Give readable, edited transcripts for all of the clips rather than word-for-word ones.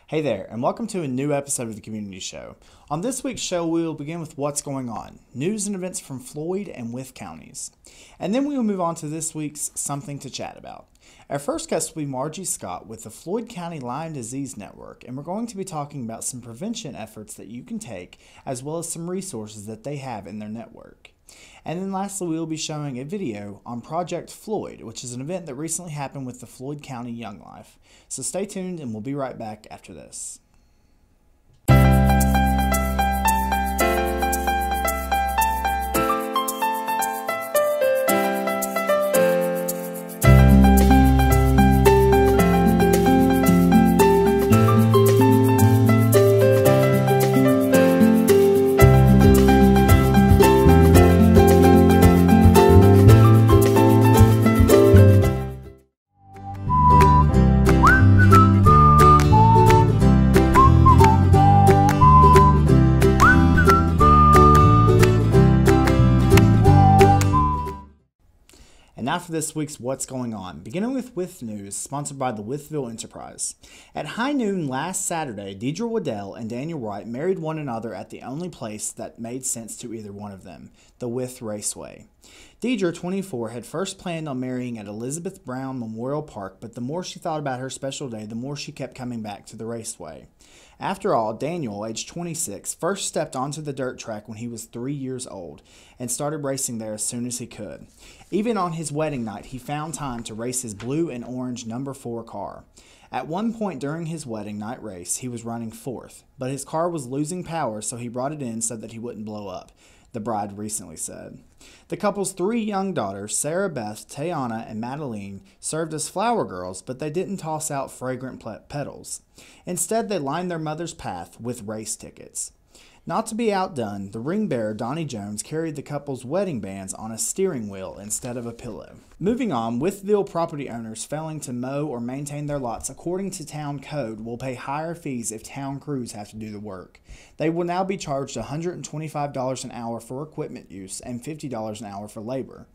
Hey there, and welcome to a new episode of the Community Show. On this week's show, we will begin with what's going on, news and events from Floyd and Wythe Counties. And then we will move on to this week's Something to Chat About. Our first guest will be Margie Scott with the Floyd County Lyme Disease Network, and we're going to be talking about some prevention efforts that you can take, as well as some resources that they have in their network. And then lastly, we will be showing a video on ProjectFloyd, which is an event that recently happened with the Floyd County Young Life. So stay tuned and we'll be right back after this. Now for this week's What's Going On, beginning with Wythe News, sponsored by the Wytheville Enterprise. At high noon last Saturday, Deidre Waddell and Daniel Wright married one another at the only place that made sense to either one of them, the Wythe Raceway. Deidre, 24, had first planned on marrying at Elizabeth Brown Memorial Park, but the more she thought about her special day, the more she kept coming back to the raceway. After all, Daniel, age 26, first stepped onto the dirt track when he was 3 years old and started racing there as soon as he could. Even on his wedding night, he found time to race his blue and orange number 4 car. At one point during his wedding night race, he was running 4th, but his car was losing power, so he brought it in so that he wouldn't blow up, the bride recently said. The couple's 3 young daughters, Sarah Beth, Tayana, and Madeline, served as flower girls, but they didn't toss out fragrant petals. Instead, they lined their mother's path with race tickets. Not to be outdone, the ring bearer, Donnie Jones, carried the couple's wedding bands on a steering wheel instead of a pillow. Moving on, Wytheville property owners failing to mow or maintain their lots according to town code will pay higher fees if town crews have to do the work. They will now be charged $125 an hour for equipment use and $50 an hour for labor.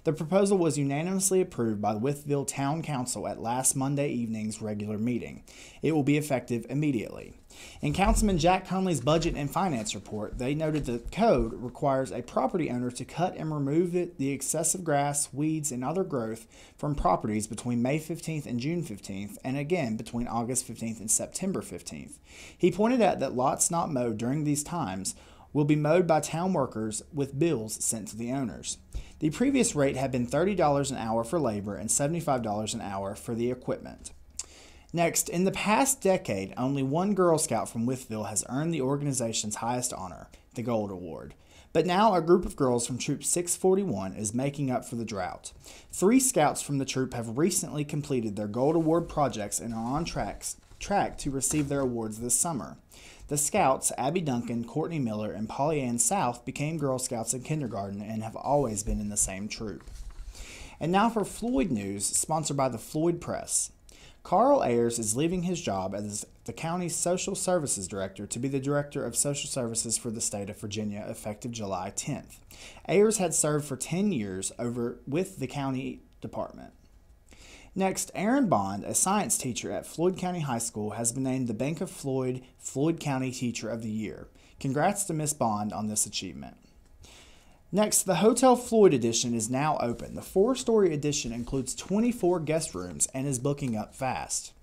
The proposal was unanimously approved by the Wytheville Town Council at last Monday evening's regular meeting. It will be effective immediately. In Councilman Jack Conley's Budget and Finance report, they noted the code requires a property owner to cut and remove the excessive grass, weeds, and other growth from properties between May 15th and June 15th, and again between August 15th and September 15th. He pointed out that lots not mowed during these times will be mowed by town workers with bills sent to the owners. The previous rate had been $30 an hour for labor and $75 an hour for the equipment. Next, in the past decade, only one Girl Scout from Wytheville has earned the organization's highest honor, the Gold Award. But now a group of girls from Troop 641 is making up for the drought. 3 scouts from the troop have recently completed their Gold Award projects and are on track to receive their awards this summer. The Scouts, Abby Duncan, Courtney Miller, and Polly Ann South, became Girl Scouts in kindergarten and have always been in the same troop. And now for Floyd News, sponsored by the Floyd Press. Carl Ayers is leaving his job as the county's Social Services Director to be the Director of Social Services for the state of Virginia effective July 10th. Ayers had served for 10 years with the county department. Next, Aaron Bond, a science teacher at Floyd County High School, has been named the Bank of Floyd County Teacher of the Year. Congrats to Miss Bond on this achievement. Next, the Hotel Floyd edition is now open. The 4-story edition includes 24 guest rooms and is booking up fast.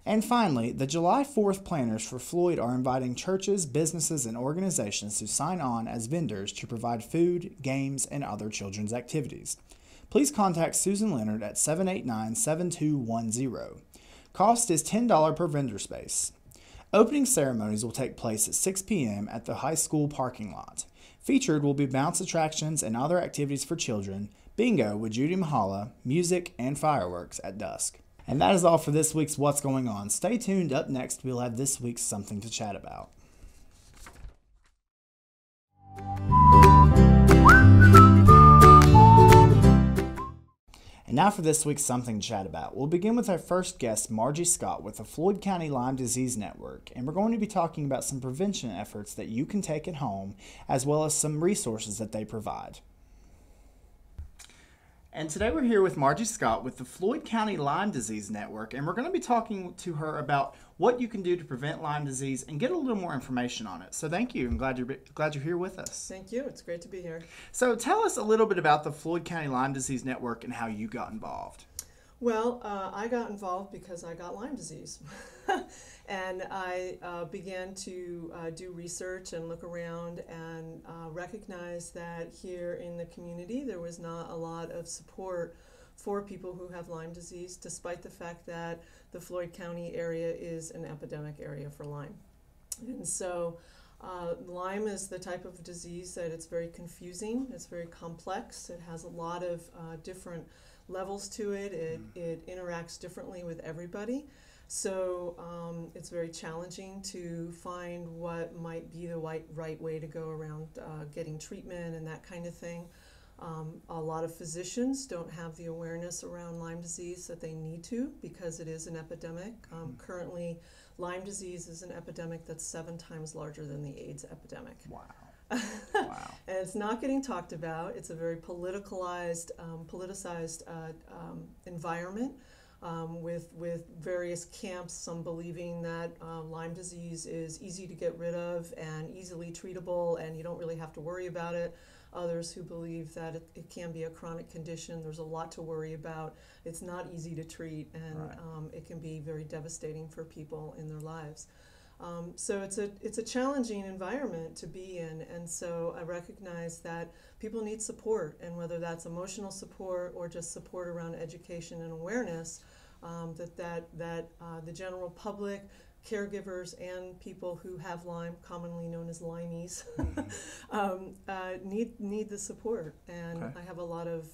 And finally, the July 4th planners for Floyd are inviting churches, businesses, and organizations to sign on as vendors to provide food, games, and other children's activities. Please contact Susan Leonard at 789-7210. Cost is $10 per vendor space. Opening ceremonies will take place at 6 p.m. at the high school parking lot. Featured will be bounce attractions and other activities for children, bingo with Judy Mahala, music, and fireworks at dusk. And that is all for this week's What's Going On. Stay tuned. Up next, we'll have this week's Something to Chat About. And now for this week's Something to Chat About. We'll begin with our first guest, Margie Scott with the Floyd County Lyme Disease Network, and we're going to be talking about some prevention efforts that you can take at home, as well as some resources that they provide. And today we're here with Margie Scott with the Floyd County Lyme Disease Network, and we're going to be talking to her about what you can do to prevent Lyme disease and get a little more information on it. So thank you. I'm glad you're here with us. Thank you. It's great to be here. So tell us a little bit about the Floyd County Lyme Disease Network and how you got involved. Well, I got involved because I got Lyme disease. And I began to do research and look around and recognize that here in the community there was not a lot of support for people who have Lyme disease, despite the fact that the Floyd County area is an epidemic area for Lyme. And so Lyme is the type of disease that it's very confusing, it's very complex, it has a lot of different levels to it, it interacts differently with everybody. So it's very challenging to find what might be the right way to go around getting treatment and that kind of thing. A lot of physicians don't have the awareness around Lyme disease that they need to because it is an epidemic. Currently, Lyme disease is an epidemic that's 7 times larger than the AIDS epidemic. Wow. Wow. And it's not getting talked about. It's a very politicized environment. With various camps, some believing that Lyme disease is easy to get rid of and easily treatable and you don't really have to worry about it. Others who believe that it can be a chronic condition. There's a lot to worry about. It's not easy to treat and it can be very devastating for people in their lives. So it's a challenging environment to be in, and so I recognize that people need support, and whether that's emotional support or just support around education and awareness, that the general public, caregivers, and people who have Lyme, commonly known as Lymies, need the support. And I have a lot of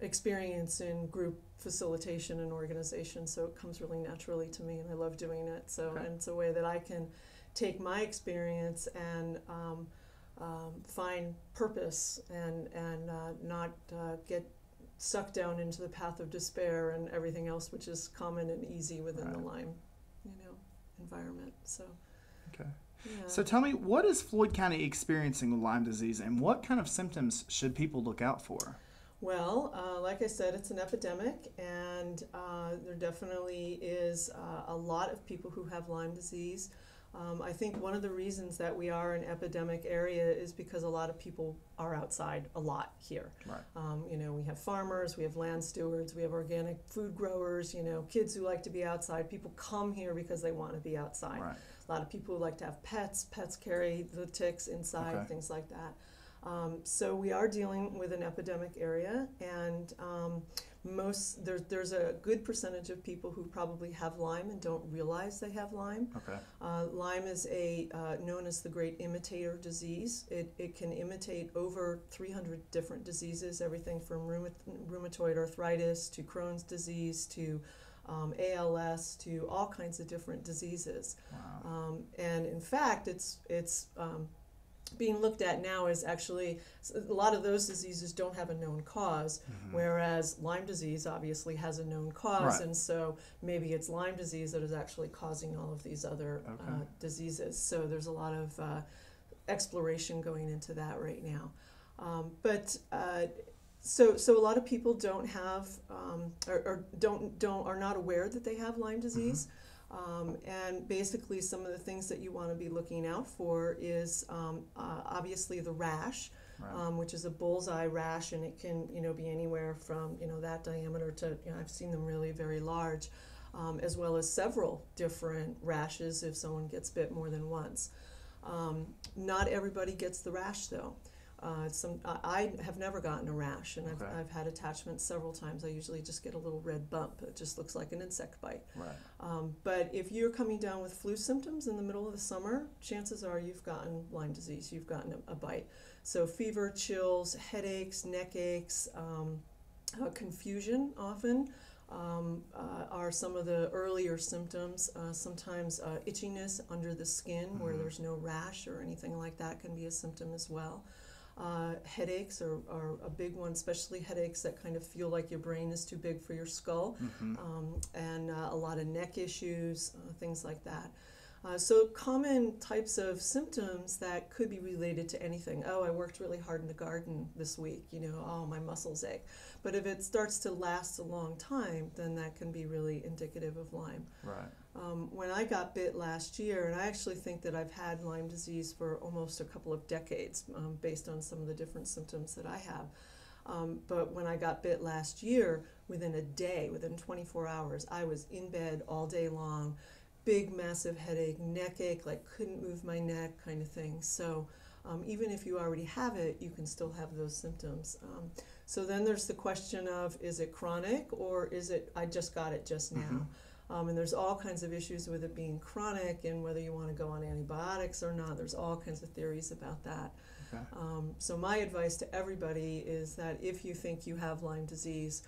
experience in group facilitation and organization, so it comes really naturally to me, and I love doing it. So, and it's a way that I can take my experience and find purpose and not get sucked down into the path of despair and everything else, which is common and easy within the Lyme, environment. So. Okay. Yeah. So tell me, what is Floyd County experiencing with Lyme disease, and what kind of symptoms should people look out for? Well, like I said, it's an epidemic, and there definitely is a lot of people who have Lyme disease. I think one of the reasons that we are an epidemic area is because a lot of people are outside a lot here. Right. We have farmers, we have land stewards, we have organic food growers, kids who like to be outside. People come here because they want to be outside. Right. A lot of people who like to have pets. Pets carry the ticks inside, things like that. So we are dealing with an epidemic area, and there's a good percentage of people who probably have Lyme and don't realize they have Lyme. Lyme is known as the great imitator disease. It can imitate over 300 different diseases, everything from rheumatoid arthritis to Crohn's disease to ALS to all kinds of different diseases. Wow. And in fact, it's being looked at now as actually a lot of those diseases don't have a known cause, whereas Lyme disease obviously has a known cause, and so maybe it's Lyme disease that is actually causing all of these other diseases. So there's a lot of exploration going into that right now. So a lot of people don't have are not aware that they have Lyme disease. And basically some of the things that you want to be looking out for is obviously the rash, which is a bullseye rash, and it can be anywhere from that diameter to I've seen them really very large, as well as several different rashes if someone gets bit more than once. Not everybody gets the rash though. I have never gotten a rash, and I've had attachments several times. I usually just get a little red bump. It just looks like an insect bite. Right. But if you're coming down with flu symptoms in the middle of the summer, chances are you've gotten Lyme disease. You've gotten a bite. So fever, chills, headaches, neck aches, confusion often are some of the earlier symptoms. Sometimes itchiness under the skin where there's no rash or anything like that can be a symptom as well. Headaches are a big one, especially headaches that kind of feel like your brain is too big for your skull, and a lot of neck issues, things like that. So common types of symptoms that could be related to anything. Oh, I worked really hard in the garden this week, oh, my muscles ache. But if it starts to last a long time, then that can be really indicative of Lyme. Right. When I got bit last year, and I actually think that I've had Lyme disease for almost a couple of decades, based on some of the different symptoms that I have. But when I got bit last year, within a day, within 24 hours, I was in bed all day long, big, massive headache, neck ache, like couldn't move my neck kind of thing. So even if you already have it, you can still have those symptoms. So then there's the question of, is it chronic or is it, I just got it just now? And there's all kinds of issues with it being chronic and whether you want to go on antibiotics or not. There's all kinds of theories about that. Okay. So my advice to everybody is that if you think you have Lyme disease,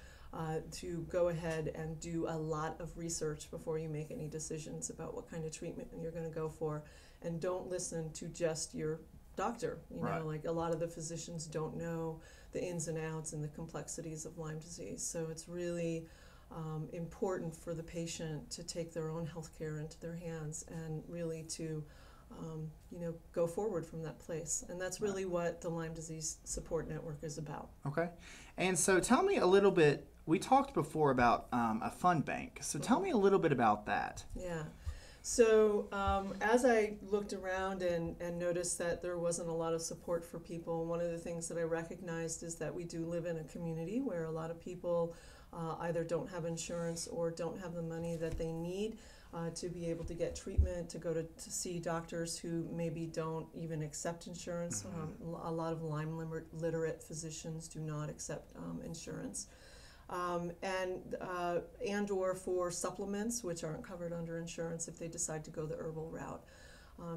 to go ahead and do a lot of research before you make any decisions about what kind of treatment you're going to go for, and don't listen to just your doctor. Right. Like a lot of the physicians don't know the ins and outs and the complexities of Lyme disease. So it's really important for the patient to take their own health care into their hands and really to go forward from that place. And that's really what the Lyme Disease Support Network is about. Okay. And so tell me a little bit, we talked before about a fund bank. So tell me a little bit about that. Yeah. So as I looked around and noticed that there wasn't a lot of support for people, one of the things that I recognized is that we do live in a community where a lot of people either don't have insurance or don't have the money that they need to be able to get treatment, to go to see doctors who maybe don't even accept insurance. A lot of Lyme literate physicians do not accept insurance. And or for supplements which aren't covered under insurance if they decide to go the herbal route.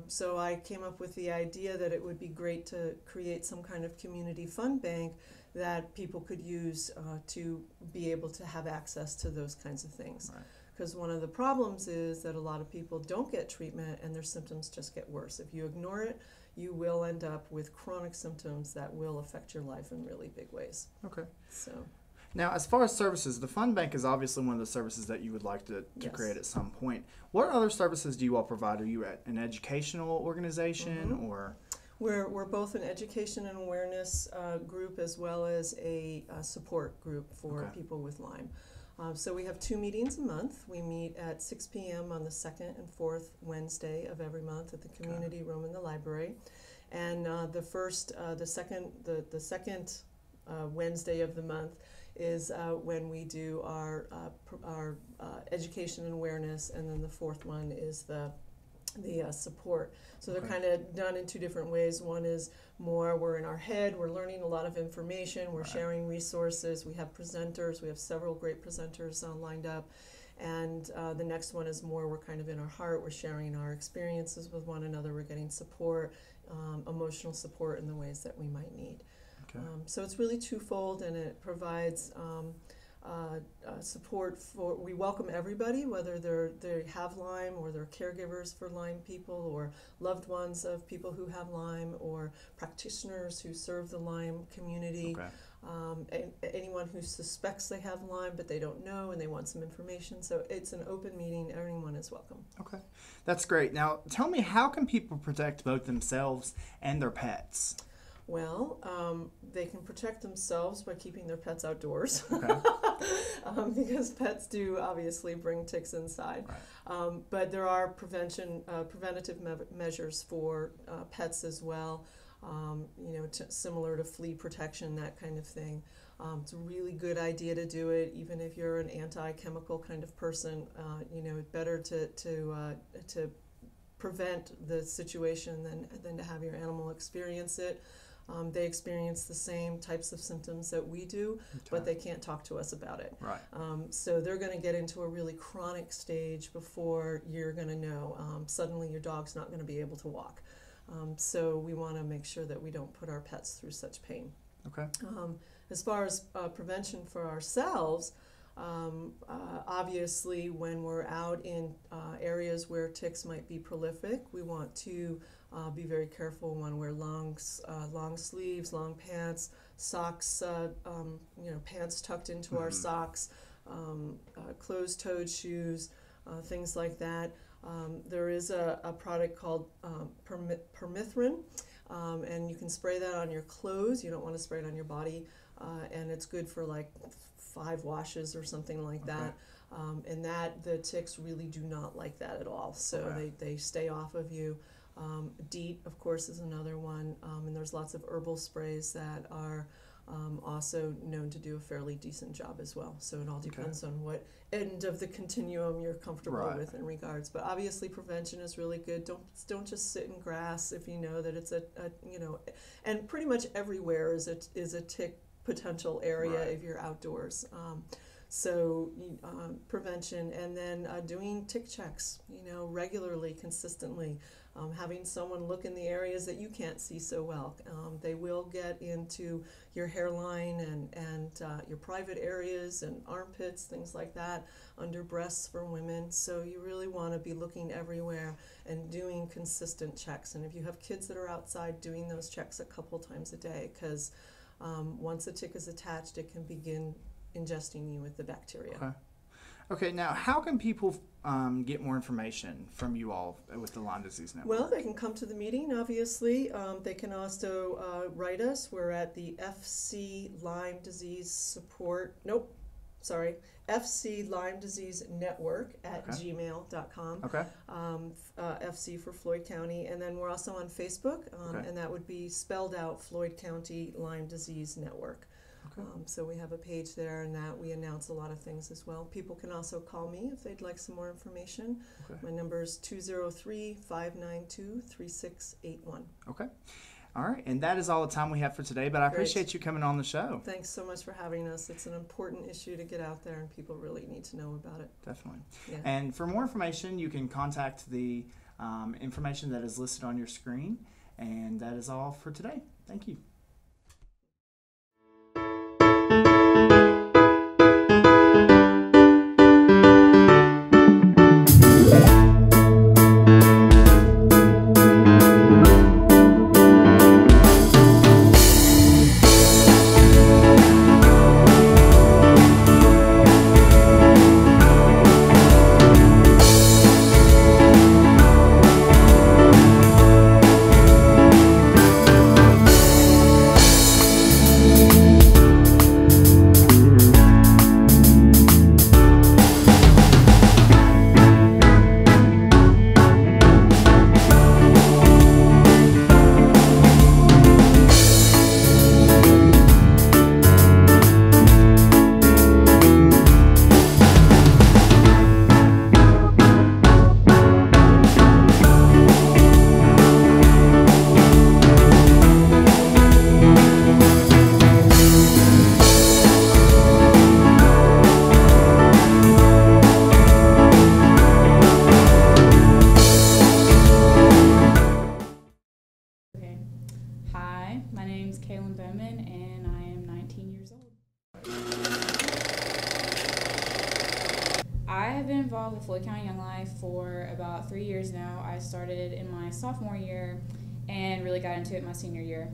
So I came up with the idea that it would be great to create some kind of community fund bank that people could use to be able to have access to those kinds of things. Because one of the problems is that a lot of people don't get treatment and their symptoms just get worse. If you ignore it, you will end up with chronic symptoms that will affect your life in really big ways. Okay. So. Now, as far as services, the fund bank is obviously one of the services that you would like to create at some point. What other services do you all provide? Are you at an educational organization or? We're both an education and awareness group as well as a support group for people with Lyme. So we have 2 meetings a month. We meet at 6 p.m. on the 2nd and 4th Wednesday of every month at the community room in the library. And the second Wednesday of the month is when we do our education and awareness, and then the 4th one is the support. So they're kind of done in 2 different ways. One is more we're in our head, we're learning a lot of information, we're sharing resources, we have presenters, we have several great presenters lined up. And the next one is more we're kind of in our heart, we're sharing our experiences with one another, we're getting support, emotional support in the ways that we might need. Okay. So it's really twofold, and it provides support for, we welcome everybody, whether they have Lyme or they're caregivers for Lyme people or loved ones of people who have Lyme or practitioners who serve the Lyme community. And anyone who suspects they have Lyme but they don't know and they want some information. So it's an open meeting. Everyone is welcome. Okay. That's great. Now tell me, how can people protect both themselves and their pets? Well, they can protect themselves by keeping their pets outdoors, because pets do obviously bring ticks inside. But there are preventative measures for pets as well, similar to flea protection, that kind of thing. It's a really good idea to do it, even if you're an anti-chemical kind of person. Better to prevent the situation than to have your animal experience it. They experience the same types of symptoms that we do, but they can't talk to us about it. So they're going to get into a really chronic stage before you're going to know. Suddenly your dog's not going to be able to walk. So we want to make sure that we don't put our pets through such pain. As far as prevention for ourselves, obviously when we're out in areas where ticks might be prolific, we want to be very careful. We want to wear long sleeves, long pants, socks, pants tucked into our socks, closed-toed shoes, things like that. There is a product called permethrin, and you can spray that on your clothes. You don't want to spray it on your body, and it's good for like 5 washes or something like that. And the ticks really do not like that at all, so they stay off of you. DEET, of course, is another one, and there's lots of herbal sprays that are also known to do a fairly decent job as well. So it all depends on what end of the continuum you're comfortable with in regards. But obviously, prevention is really good. Don't just sit in grass if you know that it's a and pretty much everywhere is a tick potential area if you're outdoors. So prevention, and then doing tick checks, regularly, consistently. Having someone look in the areas that you can't see so well. They will get into your hairline and your private areas and armpits, things like that, under breasts for women. So you really want to be looking everywhere and doing consistent checks. And if you have kids that are outside, doing those checks a couple times a day, because once a tick is attached, it can begin ingesting you with the bacteria. Okay, now how can people get more information from you all with the Lyme Disease Network? Well, they can come to the meeting, obviously. They can also write us. We're at the FC Lyme Disease Support, FC Lyme Disease Network at gmail.com. FC for Floyd County. And then we're also on Facebook, and that would be spelled out Floyd County Lyme Disease Network. So we have a page there, and that we announce a lot of things as well. People can also call me if they'd like some more information. My number is 203-592-3681. Okay. All right. And that is all the time we have for today, but I appreciate you coming on the show. Thanks so much for having us. It's an important issue to get out there, and people really need to know about it. Definitely. And for more information, you can contact the information that is listed on your screen. And that is all for today. Thank you. been involved with Floyd County Young Life for about 3 years now. I started in my sophomore year and really got into it my senior year.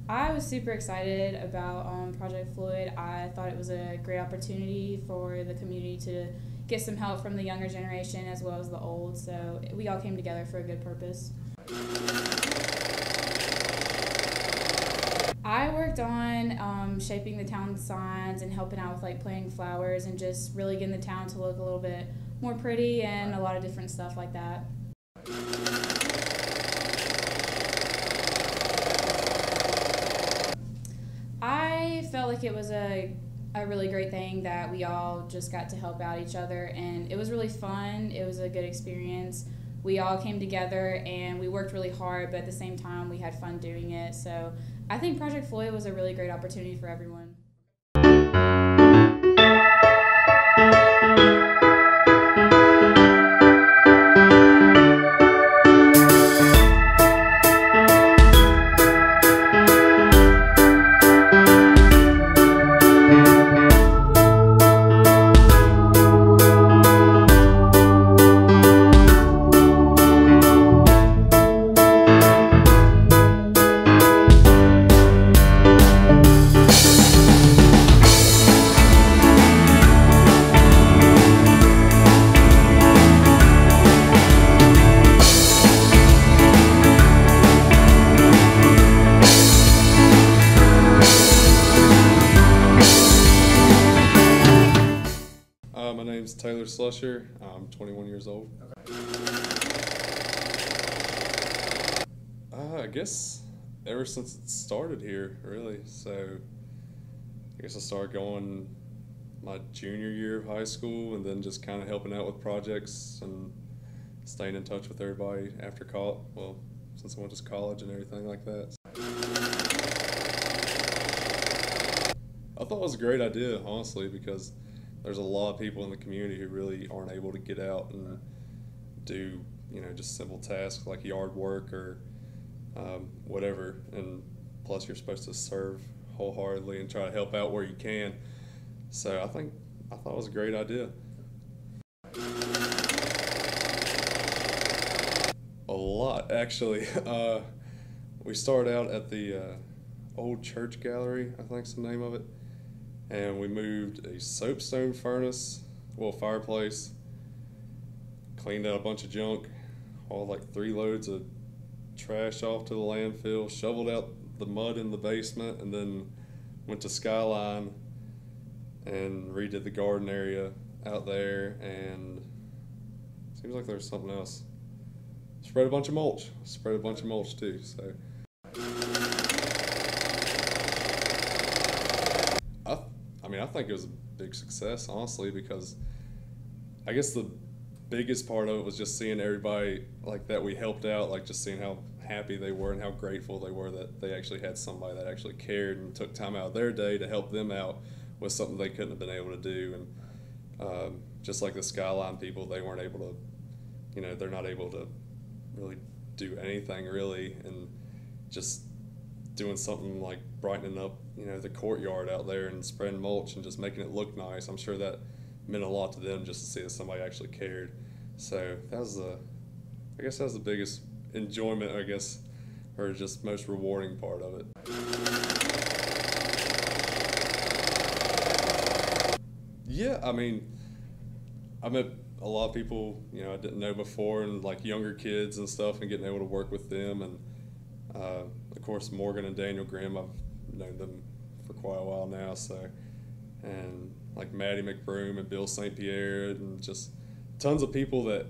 I was super excited about Project Floyd. I thought it was a great opportunity for the community to get some help from the younger generation as well as the old, so we all came together for a good purpose. I worked on shaping the town signs and helping out with like planting flowers and just really getting the town to look a little bit more pretty and a lot of different stuff like that. I felt like it was a really great thing that we all just got to help out each other, and it was really fun. It was a good experience. We all came together and we worked really hard, but at the same time we had fun doing it. So I think Project Floyd was a really great opportunity for everyone. My name's Taylor Slusher. I'm 21 years old. Okay. I guess ever since it started here, really. So I guess I started going my junior year of high school, and then just kind of helping out with projects and staying in touch with everybody after college. Well, since I went to college and everything like that. I thought it was a great idea, honestly, because there's a lot of people in the community who really aren't able to get out and do, just simple tasks like yard work or whatever. And plus, you're supposed to serve wholeheartedly and try to help out where you can. So I thought it was a great idea. A lot, actually. We started out at the old church gallery, I think's the name of it. And we moved a soapstone furnace, fireplace, cleaned out a bunch of junk, hauled like 3 loads of trash off to the landfill, shoveled out the mud in the basement, and then went to Skyline and redid the garden area out there, and seems like there's something else. Spread a bunch of mulch. Spread a bunch of mulch too, so. I think it was a big success, honestly, because I guess the biggest part of it was just seeing everybody like that we helped out, like just seeing how happy they were and how grateful they were that they actually had somebody that actually cared and took time out of their day to help them out with something they couldn't have been able to do. And just like the Skyline people, they weren't able to, they're not able to really do anything really, and just doing something like brightening up, the courtyard out there and spreading mulch and just making it look nice. I'm sure that meant a lot to them just to see that somebody actually cared. So that was the biggest enjoyment, or just most rewarding part of it. Yeah, I met a lot of people, I didn't know before, and like younger kids and stuff, and getting able to work with them. And of course, Morgan and Daniel Grimm, I've known them for quite a while now. So, and like Maddie McBroom and Bill St. Pierre, and just tons of people that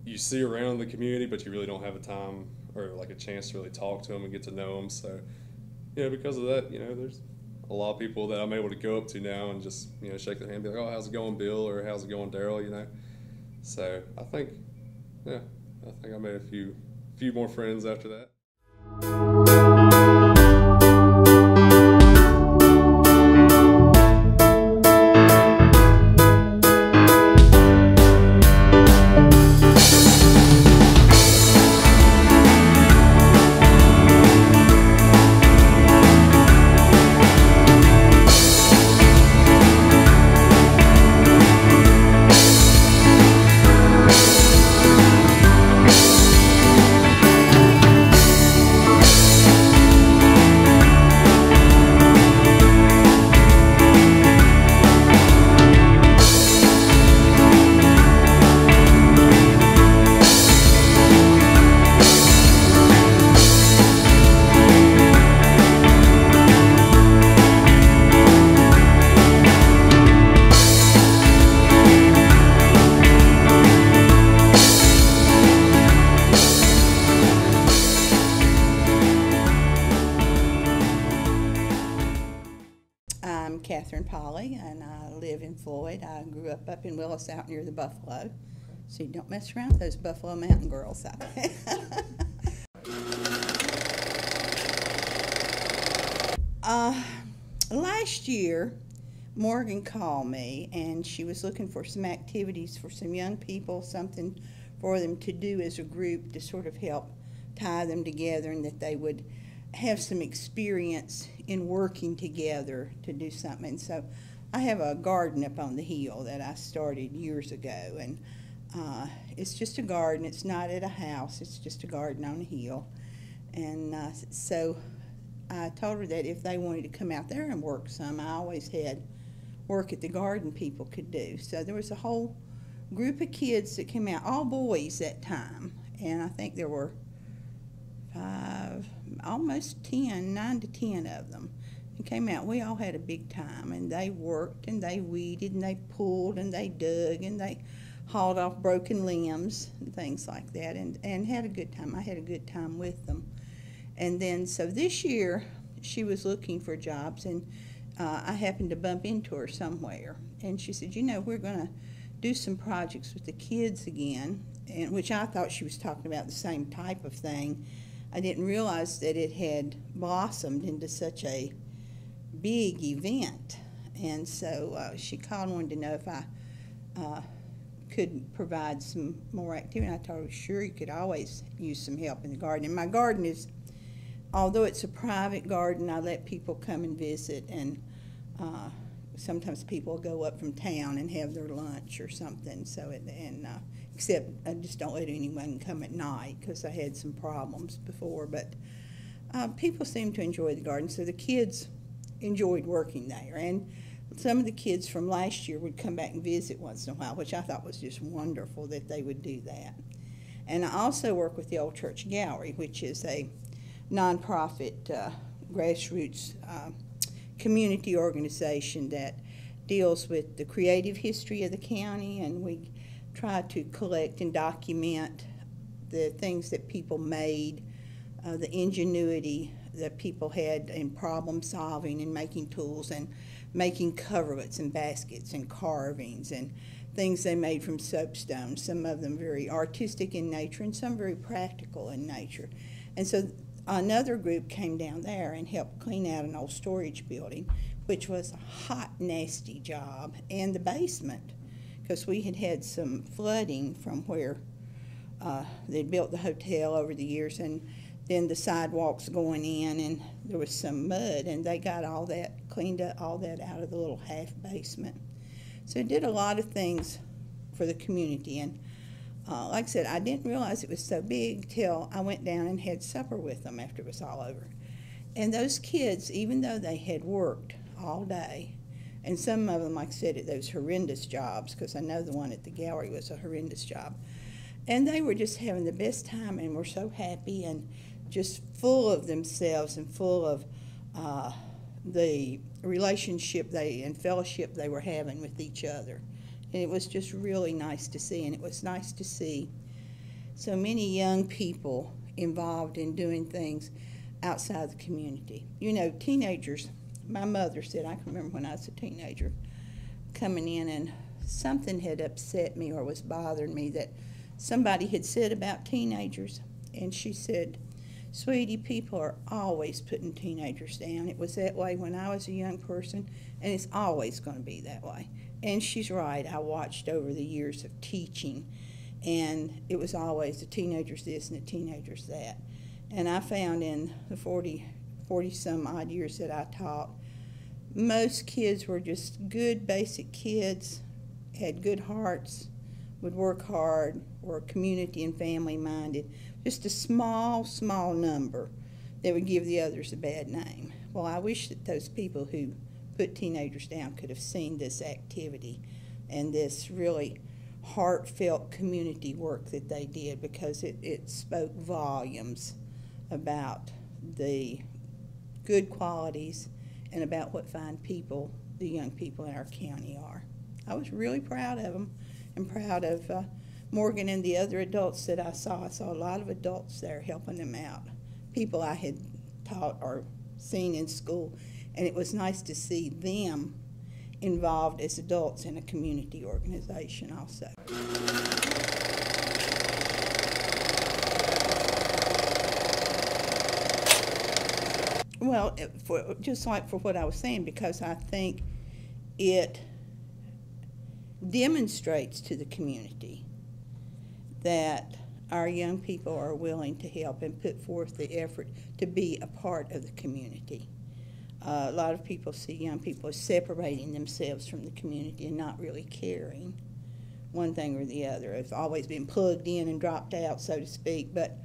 you see around the community, but you really don't have a time or like a chance to really talk to them and get to know them. So, because of that, there's a lot of people that I'm able to go up to now and just, shake their hand and be like, oh, how's it going, Bill? Or how's it going, Daryl? So I think I made a few more friends after that. And I live in Floyd. I grew up in Willis out near the Buffalo. So you don't mess around with those Buffalo Mountain girls out there. Last year, Morgan called me, and she was looking for some activities for some young people, something for them to do as a group to sort of help tie them together, and that they would have some experience in working together to do something. And so I have a garden up on the hill that I started years ago, and it's just a garden. It's not at a house. It's just a garden on a hill. And so I told her that if they wanted to come out there and work some, I always had work at the garden people could do. So there was a whole group of kids that came out, all boys that time, and I think there were almost 9 to 10 of them. and came out. We all had a big time, and they worked, and they weeded, and they pulled, and they dug, and they hauled off broken limbs and things like that, and had a good time. I had a good time with them. And then, so this year, she was looking for jobs, and I happened to bump into her somewhere. And she said, you know, we're going to do some projects with the kids again, and which I thought she was talking about the same type of thing. I didn't realize that it had blossomed into such a big event. And so she called and wanted to know if I could provide some more activity. And I told her, sure, you could always use some help in the garden. And my garden is, although it's a private garden, I let people come and visit, and sometimes people go up from town and have their lunch or something. So except I just don't let anyone come at night because I had some problems before. But people seem to enjoy the garden, so the kids enjoyed working there. And some of the kids from last year would come back and visit once in a while, which I thought was just wonderful that they would do that. And I also work with the Old Church Gallery, which is a nonprofit grassroots community organization that deals with the creative history of the county, and we try to collect and document the things that people made, the ingenuity that people had in problem solving and making tools and making coverlets and baskets and carvings and things they made from soapstone, some of them very artistic in nature and some very practical in nature. And so another group came down there and helped clean out an old storage building, which was a hot, nasty job, and the basement, because we had had some flooding from where they'd built the hotel over the years, and then the sidewalks going in, and there was some mud, and they got all that, cleaned up all that out of the little half basement. So it did a lot of things for the community, and like I said, I didn't realize it was so big till I went down and had supper with them after it was all over. And those kids, even though they had worked all day, and some of them, like I said, at those horrendous jobs, because I know the one at the gallery was a horrendous job, and they were just having the best time and were so happy and just full of themselves and full of the relationship and fellowship they were having with each other. And it was just really nice to see, and it was nice to see so many young people involved in doing things outside the community. You know, teenagers, my mother said, I can remember when I was a teenager, coming in and something had upset me or was bothering me that somebody had said about teenagers, and she said, sweetie, people are always putting teenagers down. It was that way when I was a young person, and it's always going to be that way. And she's right. I watched over the years of teaching, and it was always the teenagers this and the teenagers that. And I found in the 40-some odd years that I taught, most kids were just good, basic kids, had good hearts, would work hard, were community and family minded. Just a small, small number that would give the others a bad name. Well, I wish that those people who put teenagers down could have seen this activity and this really heartfelt community work that they did, because it spoke volumes about the good qualities and about what fine people the young people in our county are. I was really proud of them and proud of Morgan and the other adults that I saw. I saw a lot of adults there helping them out, people I had taught or seen in school, and it was nice to see them involved as adults in a community organization also. Well, just like for what I was saying, because I think it demonstrates to the community that our young people are willing to help and put forth the effort to be a part of the community. A lot of people see young people as separating themselves from the community and not really caring one thing or the other. It's always been plugged in and dropped out, so to speak. But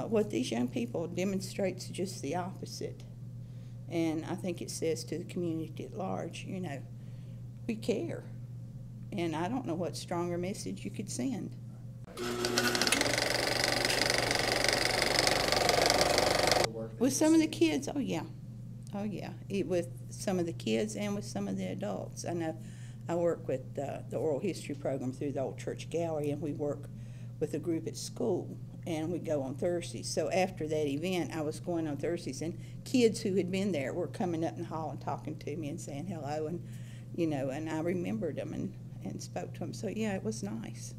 what these young people demonstrates just the opposite. And I think it says to the community at large, you know, we care. And I don't know what stronger message you could send. With some of the kids, oh yeah. Oh, yeah. With some of the kids and with some of the adults. I know I work with the oral history program through the Old Church Gallery, and we work with a group at school, and we go on Thursdays. So after that event, I was going on Thursdays, and kids who had been there were coming up in the hall and talking to me and saying hello, and, and I remembered them and spoke to them. So, yeah, it was nice.